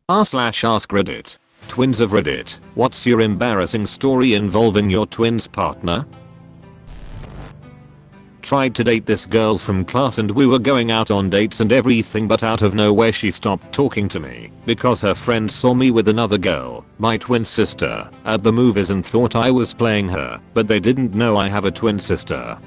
r/ask Reddit. Twins of Reddit, what's your embarrassing story involving your twins partner? Tried to date this girl from class and we were going out on dates and everything, but out of nowhere she stopped talking to me because her friend saw me with another girl, my twin sister, at the movies and thought I was playing her, but they didn't know I have a twin sister.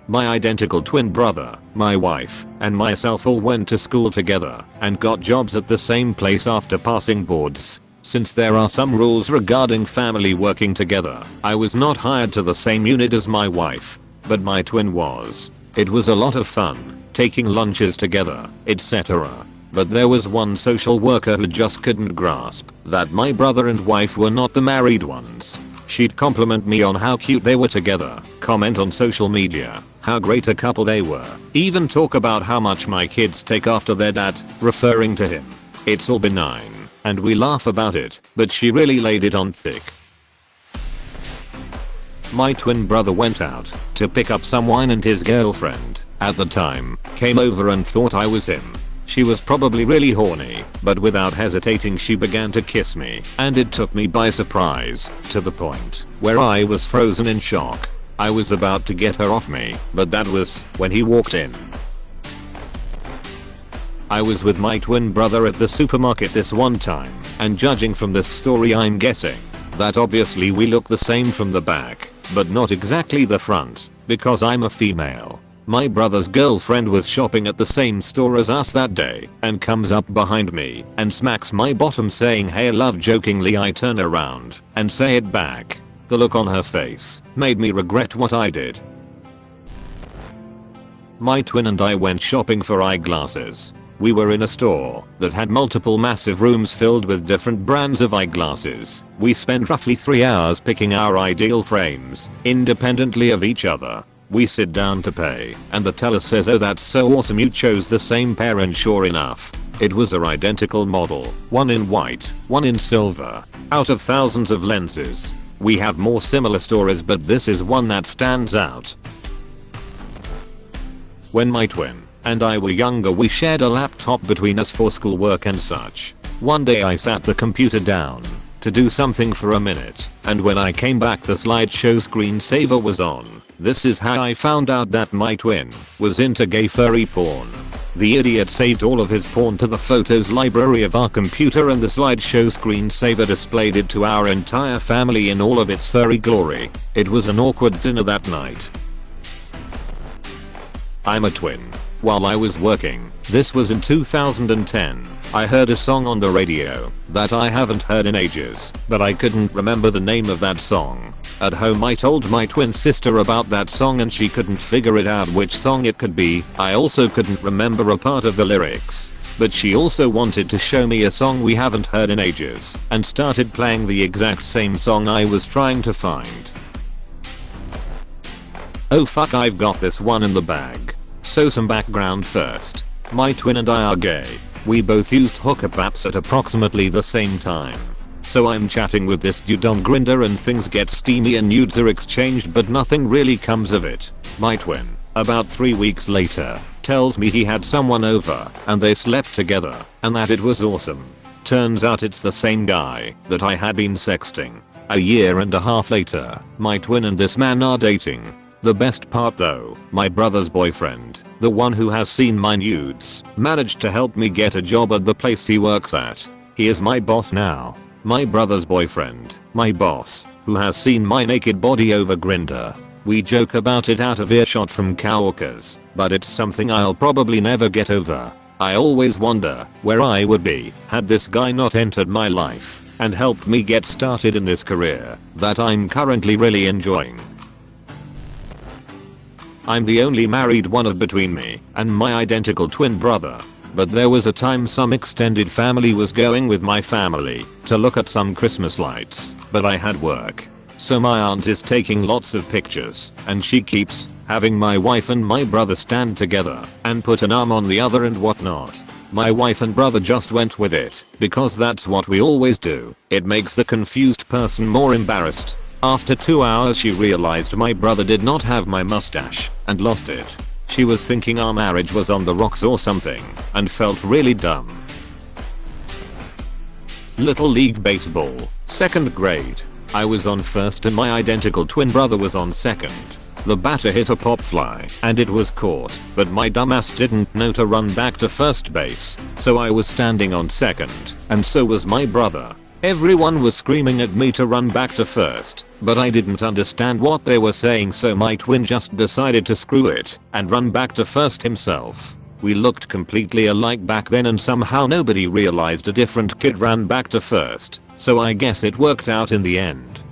My identical twin brother, my wife, and myself all went to school together and got jobs at the same place after passing boards. Since there are some rules regarding family working together, I was not hired to the same unit as my wife, but my twin was. It was a lot of fun, taking lunches together, etc. But there was one social worker who just couldn't grasp that my brother and wife were not the married ones. She'd compliment me on how cute they were together, comment on social media how great a couple they were, even talk about how much my kids take after their dad, referring to him. It's all benign, and we laugh about it, but she really laid it on thick. My twin brother went out to pick up some wine and his girlfriend, at the time, came over and thought I was him. She was probably really horny, but without hesitating she began to kiss me, and it took me by surprise, to the point where I was frozen in shock. I was about to get her off me, but that was when he walked in. I was with my twin brother at the supermarket this one time, and judging from this story I'm guessing that obviously we look the same from the back, but not exactly the front, because I'm a female. My brother's girlfriend was shopping at the same store as us that day and comes up behind me and smacks my bottom saying hey love. Jokingly I turn around and say it back. The look on her face made me regret what I did. My twin and I went shopping for eyeglasses. We were in a store that had multiple massive rooms filled with different brands of eyeglasses. We spent roughly 3 hours picking our ideal frames, independently of each other. We sit down to pay, and the teller says, oh that's so awesome, you chose the same pair, and sure enough, it was our identical model, one in white, one in silver, out of thousands of lenses. We have more similar stories, but this is one that stands out. When my twin and I were younger we shared a laptop between us for schoolwork and such. One day I sat the computer down to do something for a minute, and when I came back the slideshow screensaver was on. This is how I found out that my twin was into gay furry porn. The idiot saved all of his porn to the photos library of our computer, and the slideshow screensaver displayed it to our entire family in all of its furry glory. It was an awkward dinner that night. I'm a twin. While I was working, this was in 2010, I heard a song on the radio that I haven't heard in ages, but I couldn't remember the name of that song. At home I told my twin sister about that song and she couldn't figure it out which song it could be. I also couldn't remember a part of the lyrics. But she also wanted to show me a song we haven't heard in ages and started playing the exact same song I was trying to find. Oh fuck, I've got this one in the bag. So some background first. My twin and I are gay. We both used hookup apps at approximately the same time. So I'm chatting with this dude on Grindr and things get steamy and nudes are exchanged, but nothing really comes of it. My twin, about 3 weeks later, tells me he had someone over and they slept together and that it was awesome. Turns out it's the same guy that I had been sexting. A year and a half later, my twin and this man are dating. The best part though, my brother's boyfriend, the one who has seen my nudes, managed to help me get a job at the place he works at. He is my boss now. My brother's boyfriend, my boss, who has seen my naked body over Grindr. We joke about it out of earshot from coworkers, but it's something I'll probably never get over. I always wonder where I would be had this guy not entered my life and helped me get started in this career that I'm currently really enjoying. I'm the only married one of between me and my identical twin brother. But there was a time some extended family was going with my family to look at some Christmas lights, but I had work. So my aunt is taking lots of pictures and she keeps having my wife and my brother stand together and put an arm on the other and whatnot. My wife and brother just went with it because that's what we always do. It makes the confused person more embarrassed. After 2 hours she realized my brother did not have my mustache and lost it. She was thinking our marriage was on the rocks or something and felt really dumb. Little League Baseball, 2nd grade. I was on first and my identical twin brother was on second. The batter hit a pop fly and it was caught, but my dumbass didn't know to run back to first base, so I was standing on second, and so was my brother. Everyone was screaming at me to run back to first, but I didn't understand what they were saying, so my twin just decided to screw it and run back to first himself. We looked completely alike back then and somehow nobody realized a different kid ran back to first, so I guess it worked out in the end.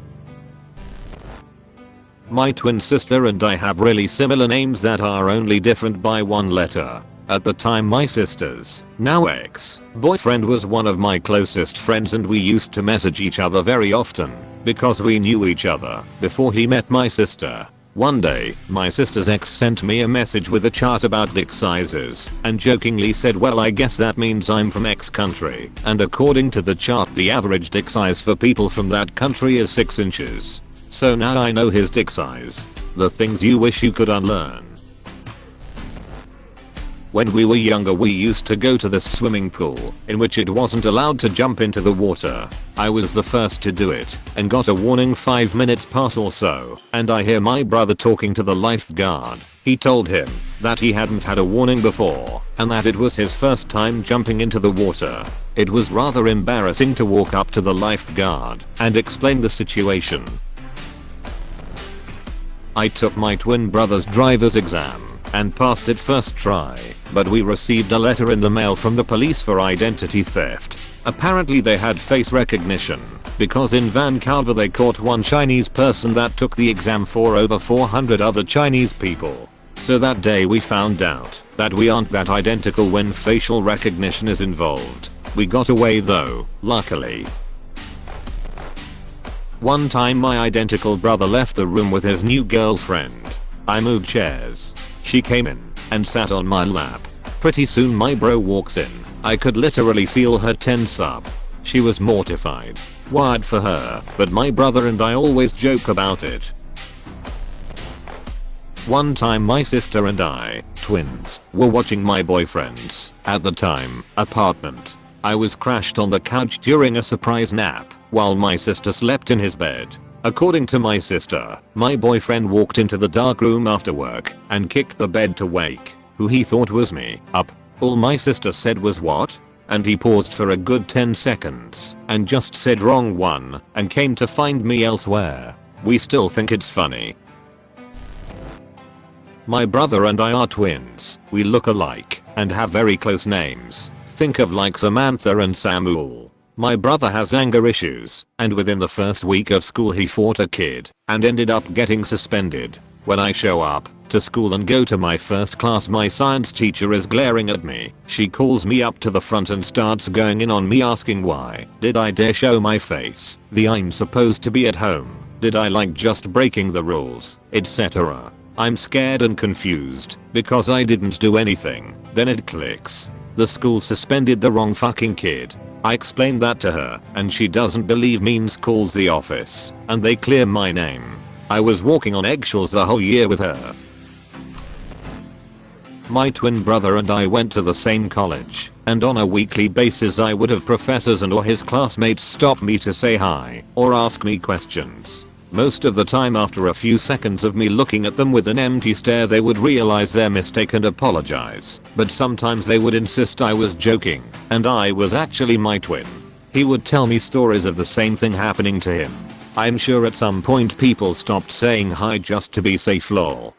My twin sister and I have really similar names that are only different by one letter. At the time my sister's, now ex-boyfriend was one of my closest friends and we used to message each other very often because we knew each other before he met my sister. One day, my sister's ex sent me a message with a chart about dick sizes and jokingly said, well, I guess that means I'm from X country, and according to the chart the average dick size for people from that country is 6 inches. So now I know his dick size. The things you wish you could unlearn. When we were younger we used to go to the swimming pool, in which it wasn't allowed to jump into the water. I was the first to do it, and got a warning 5 minutes pass or so, and I hear my brother talking to the lifeguard. He told him that he hadn't had a warning before, and that it was his first time jumping into the water. It was rather embarrassing to walk up to the lifeguard and explain the situation. I took my twin brother's driver's exam and passed it first try, but we received a letter in the mail from the police for identity theft. Apparently they had face recognition, because in Vancouver they caught one Chinese person that took the exam for over 400 other Chinese people. So that day we found out that we aren't that identical when facial recognition is involved. We got away though, luckily. One time my identical brother left the room with his new girlfriend. I moved chairs. She came in and sat on my lap. Pretty soon my bro walks in. I could literally feel her tense up. She was mortified. Wired for her, but my brother and I always joke about it. One time my sister and I, twins, were watching my boyfriend's, at the time, apartment. I was crashed on the couch during a surprise nap, while my sister slept in his bed. According to my sister, my boyfriend walked into the dark room after work and kicked the bed to wake who he thought was me up. All my sister said was what? And he paused for a good 10 seconds and just said wrong one and came to find me elsewhere. We still think it's funny. My brother and I are twins. We look alike and have very close names. Think of like Samantha and Samuel. My brother has anger issues, and within the first week of school he fought a kid and ended up getting suspended. When I show up to school and go to my first class, my science teacher is glaring at me. She calls me up to the front and starts going in on me, asking why did I dare show my face, I'm supposed to be at home, did I like just breaking the rules, etc. I'm scared and confused because I didn't do anything. Then it clicks. The school suspended the wrong fucking kid. I explained that to her and she doesn't believe me and calls the office and they clear my name. I was walking on eggshells the whole year with her. My twin brother and I went to the same college, and on a weekly basis I would have professors and or his classmates stop me to say hi or ask me questions. Most of the time after a few seconds of me looking at them with an empty stare they would realize their mistake and apologize, but sometimes they would insist I was joking and I was actually my twin. He would tell me stories of the same thing happening to him. I'm sure at some point people stopped saying hi just to be safe, lol.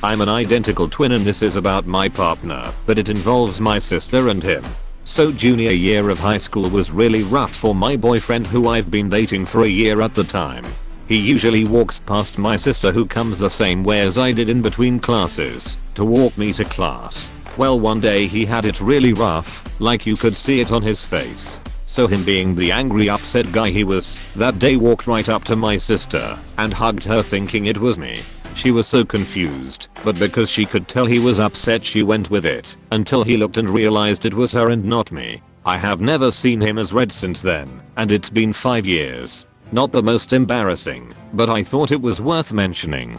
I'm an identical twin and this is about my partner, but it involves my sister and him. So junior year of high school was really rough for my boyfriend, who I've been dating for a year at the time. He usually walks past my sister, who comes the same way as I did in between classes, to walk me to class. Well, one day he had it really rough, like you could see it on his face. So him being the angry upset guy he was, that day walked right up to my sister and hugged her thinking it was me. She was so confused, but because she could tell he was upset she went with it until he looked and realized it was her and not me. I have never seen him as red since then, and it's been 5 years. Not the most embarrassing, but I thought it was worth mentioning.